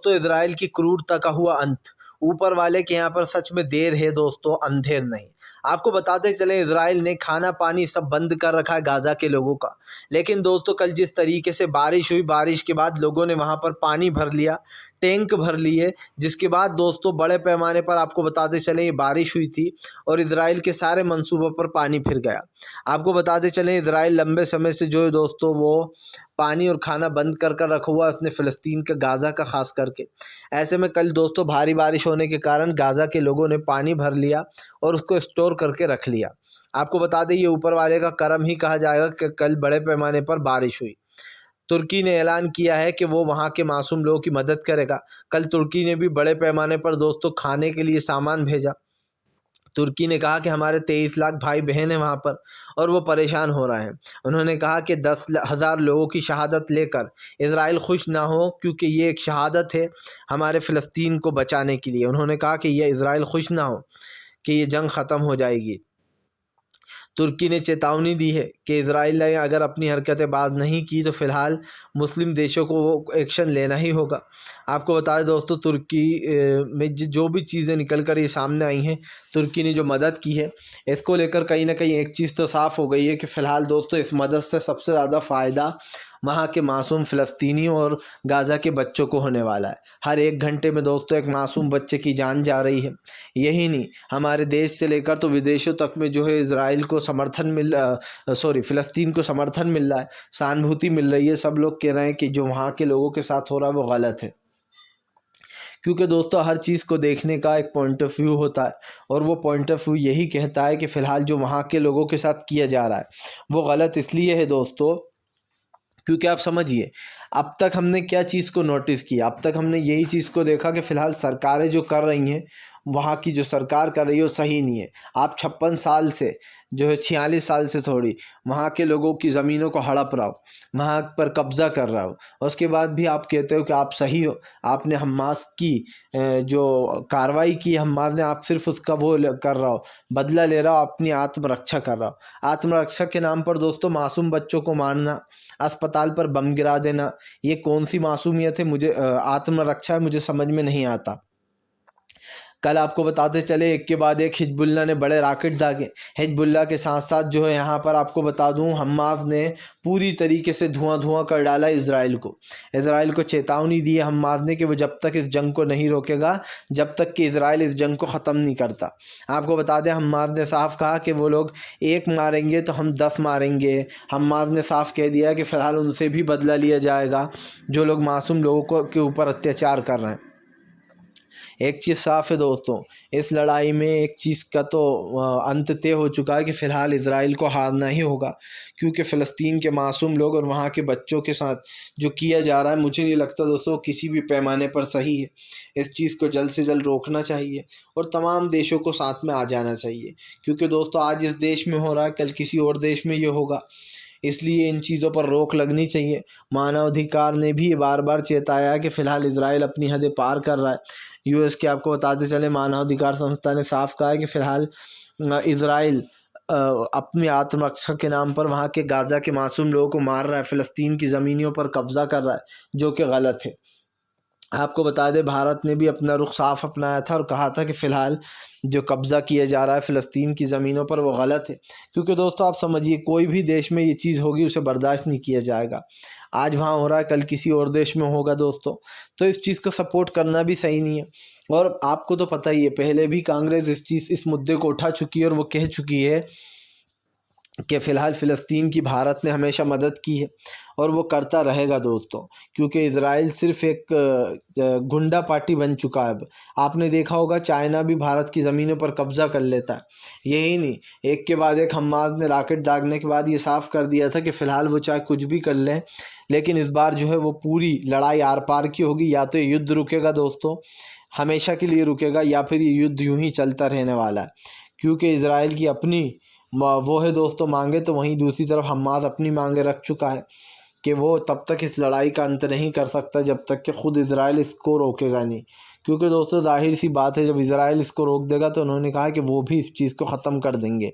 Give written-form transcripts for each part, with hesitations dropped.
दोस्तों इजराइल की क्रूरता का हुआ अंत। ऊपर वाले के यहाँ पर सच में देर है दोस्तों, अंधेर नहीं। आपको बताते चले इजराइल ने खाना पानी सब बंद कर रखा है गाज़ा के लोगों का। लेकिन दोस्तों कल जिस तरीके से बारिश हुई, बारिश के बाद लोगों ने वहाँ पर पानी भर लिया, टैंक भर लिए, जिसके बाद दोस्तों बड़े पैमाने पर आपको बताते चले ये बारिश हुई थी और इजराइल के सारे मंसूबों पर पानी फिर गया। आपको बताते चले इजराइल लंबे समय से जो है दोस्तों वो पानी और खाना बंद कर कर रखा हुआ है उसने फ़िलिस्तीन का, गाज़ा का ख़ास करके। ऐसे में कल दोस्तों भारी बारिश होने के कारण गाज़ा के लोगों ने पानी भर लिया और उसको स्टोर करके रख लिया। आपको बता दें ये ऊपर वाले का करम ही कहा जाएगा कि कल बड़े पैमाने पर बारिश हुई। तुर्की ने ऐलान किया है कि वो वहाँ के मासूम लोगों की मदद करेगा। कल तुर्की ने भी बड़े पैमाने पर दोस्तों खाने के लिए सामान भेजा। तुर्की ने कहा कि हमारे 23 लाख भाई बहन हैं वहाँ पर और वो परेशान हो रहे हैं। उन्होंने कहा कि 10,000 लोगों की शहादत लेकर इज़राइल खुश ना हो, क्योंकि ये एक शहादत है हमारे फ़िलिस्तीन को बचाने के लिए। उन्होंने कहा कि ये इज़राइल खुश ना हो कि ये जंग ख़त्म हो जाएगी। तुर्की ने चेतावनी दी है कि इजराइल ने अगर अपनी हरकतें बाज नहीं की तो फ़िलहाल मुस्लिम देशों को वो एक्शन लेना ही होगा। आपको बता दें दोस्तों तुर्की में जो भी चीज़ें निकल कर ये सामने आई हैं, तुर्की ने जो मदद की है इसको लेकर कहीं ना कहीं एक चीज़ तो साफ़ हो गई है कि फ़िलहाल दोस्तों इस मदद से सबसे ज़्यादा फ़ायदा वहाँ के मासूम फ़लस्तीनियों और गाज़ा के बच्चों को होने वाला है। हर एक घंटे में दोस्तों एक मासूम बच्चे की जान जा रही है। यही नहीं, हमारे देश से लेकर तो विदेशों तक में जो है इज़राइल को फ़िलिस्तीन को समर्थन मिल रहा है, सहानुभूति मिल रही है। सब लोग कह रहे हैं कि जो वहाँ के लोगों के साथ हो रहा है वो गलत है, क्योंकि दोस्तों हर चीज़ को देखने का एक पॉइंट ऑफ व्यू होता है और वो पॉइंट ऑफ व्यू यही कहता है कि फ़िलहाल जो वहाँ के लोगों के साथ किया जा रहा है वो गलत इसलिए है दोस्तों, क्योंकि आप समझिए अब तक हमने क्या चीज़ को नोटिस किया। अब तक हमने यही चीज़ को देखा कि फ़िलहाल सरकारें जो कर रही हैं, वहाँ की जो सरकार कर रही है वो सही नहीं है। आप 56 साल से जो है 46 साल से थोड़ी वहाँ के लोगों की ज़मीनों को हड़प रहा हो, वहाँ पर कब्ज़ा कर रहा हो, उसके बाद भी आप कहते हो कि आप सही हो। आपने हमास की जो कार्रवाई की हमास ने, आप सिर्फ उसका वो कर रहा हो, बदला ले रहा हो, अपनी आत्मरक्षा कर रहा हो। आत्मरक्षा के नाम पर दोस्तों मासूम बच्चों को मारना, अस्पताल पर बम गिरा देना, ये कौन सी मासूमियत है, मुझे आत्मरक्षा है, मुझे समझ में नहीं आता। कल आपको बताते चले एक के बाद एक हिजबुल्लाह ने बड़े रॉकेट दागे। हिजबुल्लाह के साथ साथ जो है यहाँ पर आपको बता दूँ हमास ने पूरी तरीके से धुआं कर डाला इज़राइल को। इज़राइल को चेतावनी दी है हमास ने कि वो जब तक इस जंग को नहीं रोकेगा, जब तक कि इज़राइल इस जंग को ख़त्म नहीं करता। आपको बता दें हमास ने साफ कहा कि वो लोग एक मारेंगे तो हम 10 मारेंगे। हमास ने साफ कह दिया कि फ़िलहाल उनसे भी बदला लिया जाएगा जो लोग मासूम लोगों को के ऊपर अत्याचार कर रहे हैं। एक चीज़ साफ़ है दोस्तों, इस लड़ाई में एक चीज़ का तो अंत तय हो चुका है कि फ़िलहाल इज़राइल को हारना ही होगा, क्योंकि फ़लस्तीन के मासूम लोग और वहाँ के बच्चों के साथ जो किया जा रहा है मुझे नहीं लगता दोस्तों किसी भी पैमाने पर सही है। इस चीज़ को जल्द से जल्द रोकना चाहिए और तमाम देशों को साथ में आ जाना चाहिए, क्योंकि दोस्तों आज इस देश में हो रहा है कल किसी और देश में ये होगा, इसलिए इन चीज़ों पर रोक लगनी चाहिए। मानवाधिकार ने भी बार बार चेताया है कि फ़िलहाल इज़राइल अपनी हदें पार कर रहा है। यूएस के आपको बताते चले मानवाधिकार संस्था ने साफ कहा है कि फ़िलहाल इज़राइल अपनी आत्मरक्षा के नाम पर वहाँ के गाज़ा के मासूम लोगों को मार रहा है, फ़लस्तीन की ज़मीनों पर कब्ज़ा कर रहा है, जो कि गलत है। आपको बता दें भारत ने भी अपना रुख साफ अपनाया था और कहा था कि फ़िलहाल जो कब्ज़ा किया जा रहा है फ़लस्तीन की ज़मीनों पर वो गलत है, क्योंकि दोस्तों आप समझिए कोई भी देश में ये चीज़ होगी उसे बर्दाश्त नहीं किया जाएगा। आज वहाँ हो रहा है कल किसी और देश में होगा दोस्तों, तो इस चीज़ को सपोर्ट करना भी सही नहीं है। और आपको तो पता ही है पहले भी कांग्रेस इस मुद्दे को उठा चुकी है और वो कह चुकी है कि फ़िलहाल फ़लस्तीन की भारत ने हमेशा मदद की है और वो करता रहेगा दोस्तों, क्योंकि इज़राइल सिर्फ एक गुंडा पार्टी बन चुका है। अब आपने देखा होगा चाइना भी भारत की ज़मीनों पर कब्ज़ा कर लेता है। यही नहीं, एक के बाद एक हमास ने रॉकेट दागने के बाद ये साफ़ कर दिया था कि फ़िलहाल वो चाहे कुछ भी कर लें, लेकिन इस बार जो है वो पूरी लड़ाई आर पार की होगी। या तो ये युद्ध रुकेगा दोस्तों, हमेशा के लिए रुकेगा, या फिर ये युद्ध यूँ ही चलता रहने वाला है, क्योंकि इज़राइल की अपनी वो है दोस्तों मांगे, तो वहीं दूसरी तरफ हमास अपनी मांगे रख चुका है कि वो तब तक इस लड़ाई का अंत नहीं कर सकता जब तक कि ख़ुद इज़राइल इसको रोकेगा नहीं। क्योंकि दोस्तों जाहिर सी बात है जब इज़राइल इसको रोक देगा तो उन्होंने कहा कि वो भी इस चीज़ को ख़त्म कर देंगे,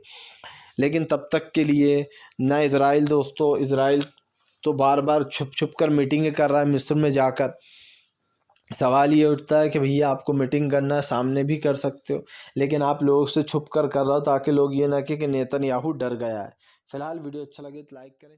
लेकिन तब तक के लिए ना इज़राइल दोस्तों, इज़राइल तो बार बार छुप कर मीटिंगें कर रहा है मिस्र में जाकर, सवाल ये उठता है कि भैया आपको मीटिंग करना है, सामने भी कर सकते हो, लेकिन आप लोगों से छुप कर रहे हो ताकि लोग ये ना कहें कि नेतन्याहू डर गया है। फिलहाल वीडियो अच्छा लगे तो लाइक करें।